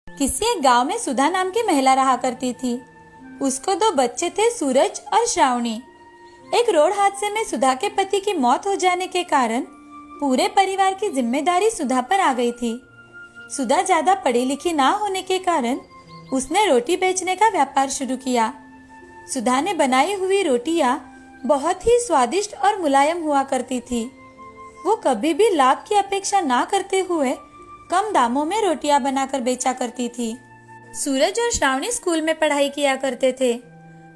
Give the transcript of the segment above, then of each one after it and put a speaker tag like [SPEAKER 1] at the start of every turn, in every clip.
[SPEAKER 1] किसी एक गांव में सुधा नाम की महिला रहा करती थी। उसको दो बच्चे थे, सूरज और श्रावणी। एक रोड हादसे में सुधा के पति की मौत हो जाने के कारण पूरे परिवार की जिम्मेदारी सुधा पर आ गई थी। सुधा ज्यादा पढ़ी लिखी ना होने के कारण उसने रोटी बेचने का व्यापार शुरू किया। सुधा ने बनाई हुई रोटियां बहुत ही स्वादिष्ट और मुलायम हुआ करती थी। वो कभी भी लाभ की अपेक्षा ना करते हुए कम दामों में रोटियां बनाकर बेचा करती थी। सूरज और श्रावणी स्कूल में पढ़ाई किया करते थे।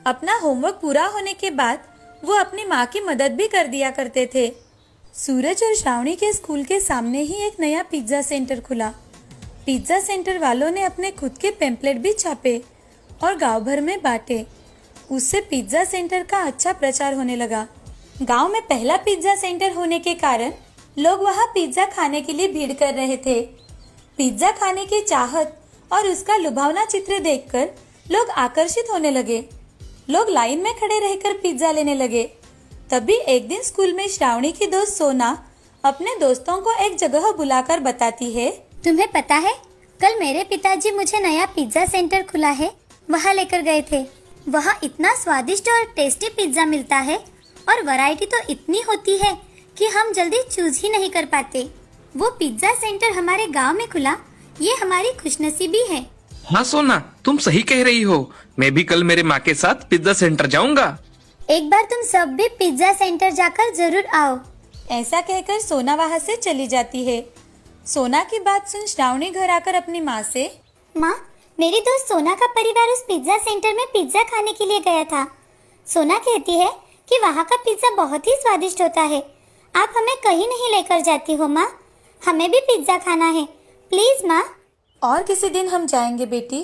[SPEAKER 1] अपना होमवर्क पूरा होने के बाद वो अपनी माँ की मदद भी कर दिया करते थे। सूरज और श्रावणी के स्कूल के सामने ही एक नया पिज्जा सेंटर खुला। पिज्जा सेंटर वालों ने अपने खुद के पेम्पलेट भी छापे और गांव भर में बांटे। उससे पिज्जा सेंटर का अच्छा प्रचार होने लगा। गांव में पहला पिज्जा सेंटर होने के कारण लोग वहां पिज्जा खाने के लिए भीड़ कर रहे थे। पिज्जा खाने की चाहत और उसका लुभावना चित्र देखकर लोग आकर्षित होने लगे। लोग लाइन में खड़े रहकर पिज्जा लेने लगे। तभी एक दिन स्कूल में श्रावणी की दोस्त सोना अपने दोस्तों को एक जगह बुलाकर बताती है,
[SPEAKER 2] तुम्हें पता है, कल मेरे पिताजी मुझे नया पिज्जा सेंटर खुला है, वहाँ लेकर गए थे। वहाँ इतना स्वादिष्ट और टेस्टी पिज्जा मिलता है और वैरायटी तो इतनी होती है कि हम जल्दी चूज ही नहीं कर पाते। वो पिज्जा सेंटर हमारे गांव में खुला, ये हमारी खुशनसीबी है।
[SPEAKER 3] हाँ सोना, तुम सही कह रही हो। मैं भी कल मेरे माँ के साथ पिज्जा सेंटर जाऊंगा।
[SPEAKER 2] एक बार तुम सब भी पिज्जा सेंटर जाकर जरूर आओ।
[SPEAKER 1] ऐसा कहकर सोना वहाँ से चली जाती है। सोना की बात सुन श्रावणी घर आकर अपनी माँ से,
[SPEAKER 2] माँ, मेरी दोस्त सोना का परिवार उस पिज्जा सेंटर में पिज्जा खाने के लिए गया था। सोना कहती है कि वहाँ का पिज्जा बहुत ही स्वादिष्ट होता है। आप हमें कहीं नहीं लेकर जाती हो माँ, हमें भी पिज्जा खाना है, प्लीज माँ।
[SPEAKER 1] और किसी दिन हम जाएंगे बेटी।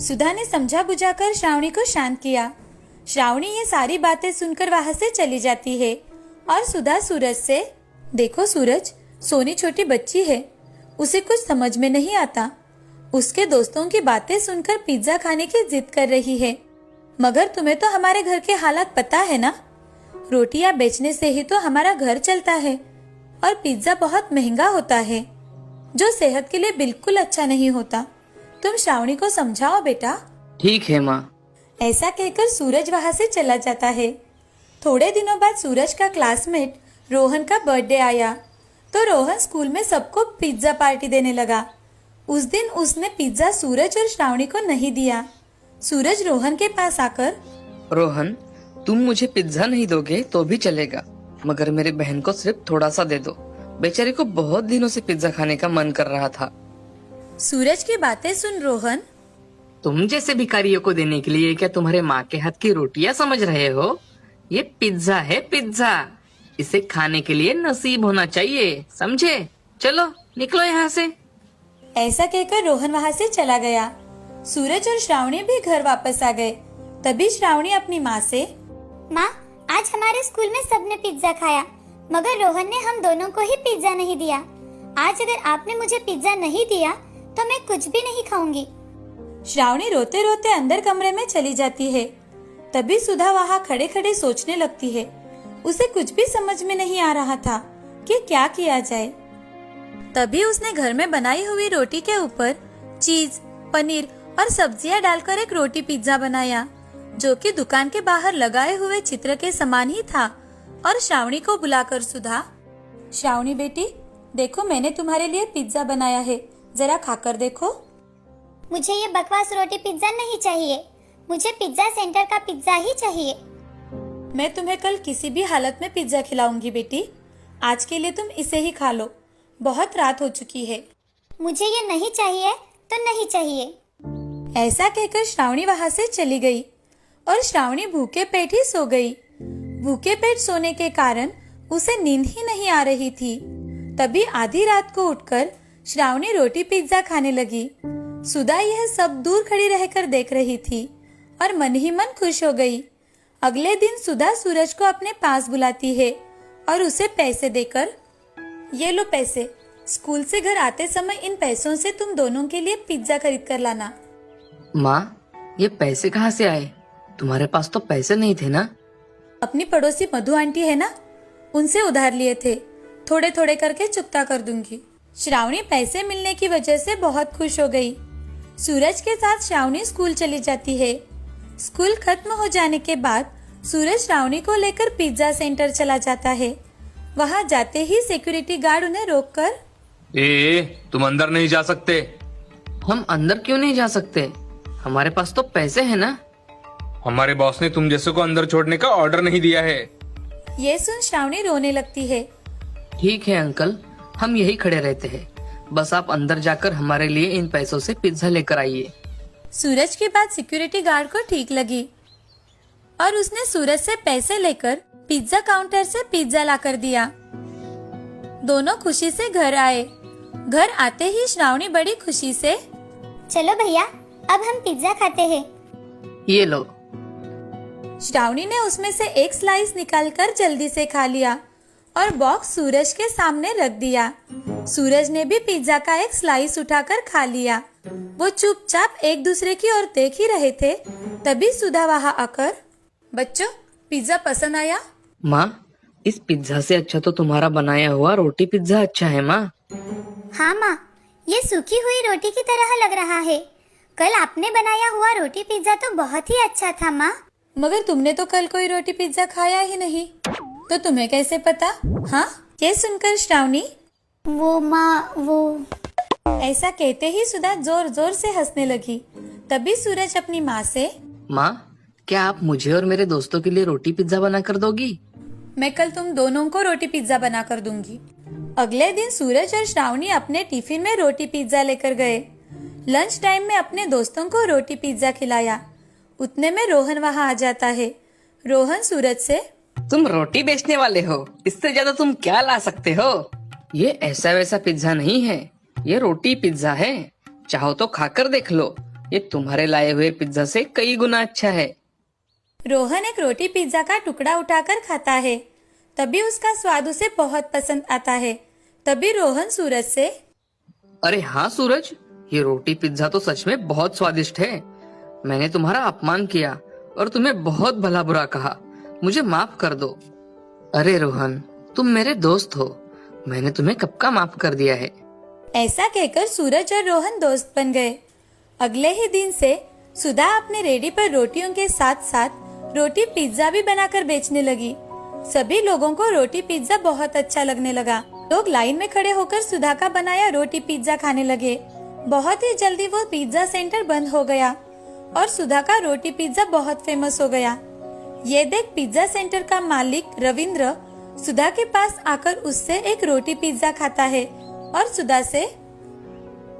[SPEAKER 1] सुधा ने समझा बुझाकर श्रावणी को शांत किया। श्रावणी ये सारी बातें सुनकर वहां से चली जाती है और सुधा सूरज से, देखो सूरज, सोनी छोटी बच्ची है, उसे कुछ समझ में नहीं आता। उसके दोस्तों की बातें सुनकर पिज्जा खाने की जिद कर रही है। मगर तुम्हें तो हमारे घर के हालात पता है ना। रोटियां बेचने से ही तो हमारा घर चलता है और पिज्जा बहुत महंगा होता है, जो सेहत के लिए बिल्कुल अच्छा नहीं होता। तुम श्रावणी को समझाओ बेटा।
[SPEAKER 4] ठीक है माँ।
[SPEAKER 1] ऐसा कहकर सूरज वहां से चला जाता है। थोड़े दिनों बाद सूरज का क्लासमेट रोहन का बर्थडे आया तो रोहन स्कूल में सबको पिज्जा पार्टी देने लगा। उस दिन उसने पिज्जा सूरज और श्रावणी को नहीं दिया। सूरज रोहन के पास आकर,
[SPEAKER 4] रोहन, तुम मुझे पिज्जा नहीं दोगे तो भी चलेगा, मगर मेरी बहन को सिर्फ थोड़ा सा दे दो। बेचारी को बहुत दिनों से पिज्जा खाने का मन कर रहा था।
[SPEAKER 1] सूरज की बातें सुन रोहन,
[SPEAKER 4] तुम जैसे भिखारियों को देने के लिए क्या तुम्हारे माँ के हाथ की रोटियां समझ रहे हो? ये पिज्जा है, पिज्जा। इसे खाने के लिए नसीब होना चाहिए, समझे? चलो निकलो यहाँ से।
[SPEAKER 1] ऐसा कहकर रोहन वहां से चला गया। सूरज और श्रावणी भी घर वापस आ गए। तभी श्रावणी अपनी माँ से,
[SPEAKER 2] माँ, आज हमारे स्कूल में सबने पिज्जा खाया, मगर रोहन ने हम दोनों को ही पिज्जा नहीं दिया। आज अगर आपने मुझे पिज्जा नहीं दिया तो मैं कुछ भी नहीं खाऊंगी।
[SPEAKER 1] श्रावणी रोते रोते अंदर कमरे में चली जाती है। तभी सुधा वहाँ खड़े खड़े सोचने लगती है। उसे कुछ भी समझ में नहीं आ रहा था कि क्या किया जाए। तभी उसने घर में बनाई हुई रोटी के ऊपर चीज, पनीर और सब्जियां डालकर एक रोटी पिज्जा बनाया, जो कि दुकान के बाहर लगाए हुए चित्र के समान ही था। और श्रावणी को बुलाकर सुधा, श्रावणी बेटी, देखो मैंने तुम्हारे लिए पिज्जा बनाया है, जरा खाकर देखो।
[SPEAKER 2] मुझे ये बकवास रोटी पिज्जा नहीं चाहिए, मुझे पिज्जा सेंटर का पिज्जा ही चाहिए।
[SPEAKER 1] मैं तुम्हें कल किसी भी हालत में पिज्जा खिलाऊंगी बेटी। आज के लिए तुम इसे ही खा लो, बहुत रात हो चुकी है।
[SPEAKER 2] मुझे ये नहीं चाहिए तो नहीं चाहिए।
[SPEAKER 1] ऐसा कहकर श्रावणी वहां से चली गई और श्रावणी भूखे पेट ही सो गई। भूखे पेट सोने के कारण उसे नींद ही नहीं आ रही थी। तभी आधी रात को उठकर श्रावणी रोटी पिज्जा खाने लगी। सुधा यह सब दूर खड़ी रहकर देख रही थी और मन ही मन खुश हो गई। अगले दिन सुधा सूरज को अपने पास बुलाती है और उसे पैसे देकर, ये लो पैसे, स्कूल से घर आते समय इन पैसों से तुम दोनों के लिए पिज्जा खरीद कर लाना।
[SPEAKER 4] माँ, ये पैसे कहाँ से आए? तुम्हारे पास तो पैसे नहीं थे ना?
[SPEAKER 1] अपनी पड़ोसी मधु आंटी है ना, उनसे उधार लिए थे, थोड़े थोड़े करके चुकता कर दूंगी। श्रावणी पैसे मिलने की वजह से बहुत खुश हो गई। सूरज के साथ श्रावणी स्कूल चली जाती है। स्कूल खत्म हो जाने के बाद सूरज श्रावणी को लेकर पिज्जा सेंटर चला जाता है। वहां जाते ही सिक्योरिटी गार्ड उन्हें रोककर
[SPEAKER 3] तुम अंदर नहीं जा सकते।
[SPEAKER 4] हम अंदर क्यों नहीं जा सकते? हमारे पास तो पैसे हैं ना।
[SPEAKER 3] हमारे बॉस ने तुम जैसे को अंदर छोड़ने का ऑर्डर नहीं दिया है।
[SPEAKER 1] ये सुन श्रावणी रोने लगती है।
[SPEAKER 4] ठीक है अंकल, हम यही खड़े रहते हैं। बस आप अंदर जाकर हमारे लिए इन पैसों से पिज्जा लेकर आइए।
[SPEAKER 1] सूरज की बात सिक्योरिटी गार्ड को ठीक लगी और उसने सूरज से पैसे लेकर पिज्जा काउंटर से पिज्जा लाकर दिया। दोनों खुशी से घर आए। घर आते ही श्रावणी बड़ी खुशी से
[SPEAKER 2] चलो भैया, अब हम पिज्जा खाते हैं।
[SPEAKER 4] ये लो।
[SPEAKER 1] श्रावणी ने उसमें से एक स्लाइस निकालकर जल्दी से खा लिया और बॉक्स सूरज के सामने रख दिया। सूरज ने भी पिज्जा का एक स्लाइस उठाकर खा लिया। वो चुपचाप एक दूसरे की ओर देख ही रहे थे, तभी सुधा वहां आकर, बच्चों पिज्जा पसंद आया?
[SPEAKER 4] माँ, इस पिज्जा से अच्छा तो तुम्हारा बनाया हुआ रोटी पिज्जा अच्छा है माँ।
[SPEAKER 2] हाँ माँ, ये सूखी हुई रोटी की तरह लग रहा है। कल आपने बनाया हुआ रोटी पिज्जा तो बहुत ही अच्छा था माँ।
[SPEAKER 1] मगर तुमने तो कल कोई रोटी पिज्जा खाया ही नहीं, तो तुम्हें कैसे पता? हाँ, ये सुनकर श्रावणी
[SPEAKER 2] वो माँ, वो
[SPEAKER 1] ऐसा कहते ही सुधा जोर जोर से हंसने लगी। तभी सूरज अपनी माँ से,
[SPEAKER 4] माँ, क्या आप मुझे और मेरे दोस्तों के लिए रोटी पिज्जा बना कर दोगी?
[SPEAKER 1] मैं कल तुम दोनों को रोटी पिज्जा बना कर दूंगी। अगले दिन सूरज और श्रावणी अपने टिफिन में रोटी पिज्जा लेकर गए। लंच टाइम में अपने दोस्तों को रोटी पिज्जा खिलाया। उतने में रोहन वहां आ जाता है। रोहन सूरज से,
[SPEAKER 4] तुम रोटी बेचने वाले हो, इससे ज्यादा तुम क्या ला सकते हो? ये ऐसा वैसा पिज्जा नहीं है, ये रोटी पिज्जा है। चाहो तो खाकर देख लो, ये तुम्हारे लाए हुए पिज्जा से कई गुना अच्छा है।
[SPEAKER 1] रोहन एक रोटी पिज्जा का टुकड़ा उठाकर खाता है। तभी उसका स्वाद उसे बहुत पसंद आता है। तभी रोहन सूरज से,
[SPEAKER 4] अरे हाँ सूरज, ये रोटी पिज्जा तो सच में बहुत स्वादिष्ट है। मैंने तुम्हारा अपमान किया और तुम्हें बहुत भला बुरा कहा, मुझे माफ कर दो। अरे रोहन, तुम मेरे दोस्त हो, मैंने तुम्हें कब का माफ कर दिया है।
[SPEAKER 1] ऐसा कहकर सूरज और रोहन दोस्त बन गए। अगले ही दिन से सुधा अपने रेडी पर रोटियों के साथ साथ रोटी पिज्जा भी बनाकर बेचने लगी। सभी लोगों को रोटी पिज्जा बहुत अच्छा लगने लगा। लोग लाइन में खड़े होकर सुधा का बनाया रोटी पिज्जा खाने लगे। बहुत ही जल्दी वो पिज्जा सेंटर बंद हो गया और सुधा का रोटी पिज्जा बहुत फेमस हो गया। ये देख पिज्जा सेंटर का मालिक रविंद्र सुधा के पास आकर उससे एक रोटी पिज्जा खाता है और सुधा से,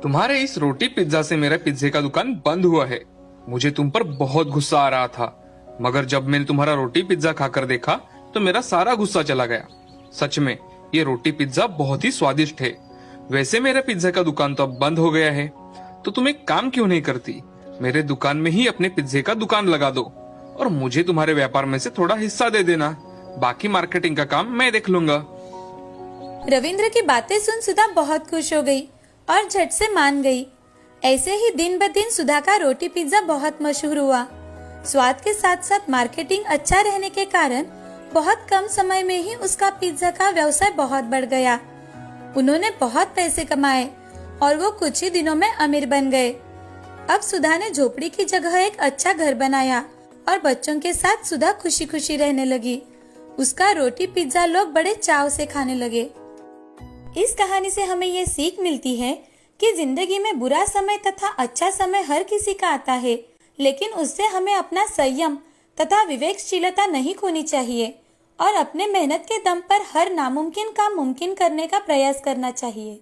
[SPEAKER 3] तुम्हारे इस रोटी पिज्जा से मेरा पिज्जे का दुकान बंद हुआ है। मुझे तुम पर बहुत गुस्सा आ रहा था, मगर जब मैंने तुम्हारा रोटी पिज्जा खाकर देखा तो मेरा सारा गुस्सा चला गया। सच में ये रोटी पिज्जा बहुत ही स्वादिष्ट है। वैसे मेरा पिज्जा का दुकान तो अब बंद हो गया है, तो तुम एक काम क्यों नहीं करती, मेरे दुकान में ही अपने पिज्जे का दुकान लगा दो और मुझे तुम्हारे व्यापार में से थोड़ा हिस्सा दे देना। बाकी मार्केटिंग का काम मैं देख लूंगा।
[SPEAKER 1] रविंद्र की बातें सुन सुधा बहुत खुश हो गई और झट से मान गई। ऐसे ही दिन ब दिन सुधा का रोटी पिज्जा बहुत मशहूर हुआ। स्वाद के साथ साथ मार्केटिंग अच्छा रहने के कारण बहुत कम समय में ही उसका पिज्जा का व्यवसाय बहुत बढ़ गया। उन्होंने बहुत पैसे कमाए और वो कुछ ही दिनों में अमीर बन गए। अब सुधा ने झोपड़ी की जगह एक अच्छा घर बनाया और बच्चों के साथ सुधा खुशी खुशी रहने लगी। उसका रोटी पिज्जा लोग बड़े चाव से खाने लगे। इस कहानी से हमें ये सीख मिलती है कि जिंदगी में बुरा समय तथा अच्छा समय हर किसी का आता है, लेकिन उससे हमें अपना संयम तथा विवेकशीलता नहीं खोनी चाहिए और अपने मेहनत के दम पर हर नामुमकिन काम मुमकिन करने का प्रयास करना चाहिए।